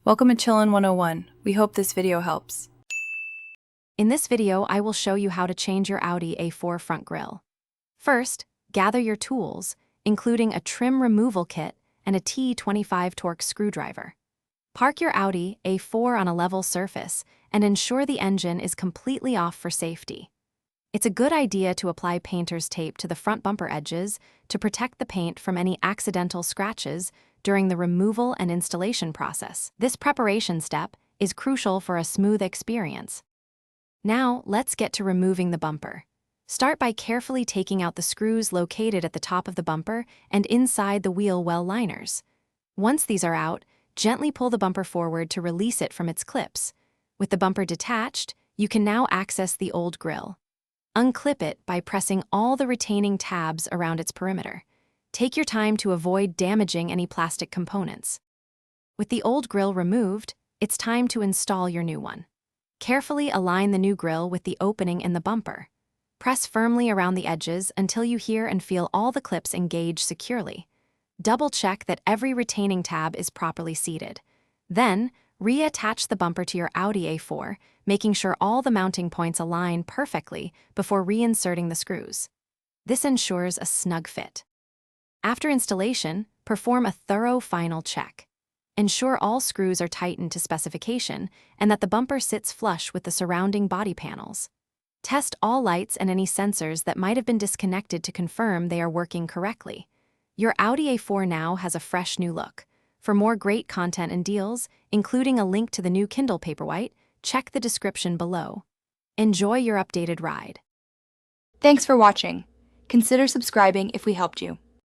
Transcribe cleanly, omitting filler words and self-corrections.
Welcome to Chillin' 101. We hope this video helps. In this video, I will show you how to change your Audi A4 front grille. First, gather your tools, including a trim removal kit and a T25 torque screwdriver. Park your Audi A4 on a level surface and ensure the engine is completely off for safety. It's a good idea to apply painter's tape to the front bumper edges to protect the paint from any accidental scratches during the removal and installation process. This preparation step is crucial for a smooth experience. Now, let's get to removing the bumper. Start by carefully taking out the screws located at the top of the bumper and inside the wheel well liners. Once these are out, gently pull the bumper forward to release it from its clips. With the bumper detached, you can now access the old grille. Unclip it by pressing all the retaining tabs around its perimeter. Take your time to avoid damaging any plastic components. With the old grille removed, it's time to install your new one. Carefully align the new grille with the opening in the bumper. Press firmly around the edges until you hear and feel all the clips engage securely. Double-check that every retaining tab is properly seated. Then, reattach the bumper to your Audi A4, making sure all the mounting points align perfectly before reinserting the screws. This ensures a snug fit. After installation, perform a thorough final check. Ensure all screws are tightened to specification and that the bumper sits flush with the surrounding body panels. Test all lights and any sensors that might have been disconnected to confirm they are working correctly. Your Audi A4 now has a fresh new look. For more great content and deals, including a link to the new Kindle Paperwhite, check the description below. Enjoy your updated ride. Thanks for watching. Consider subscribing if we helped you.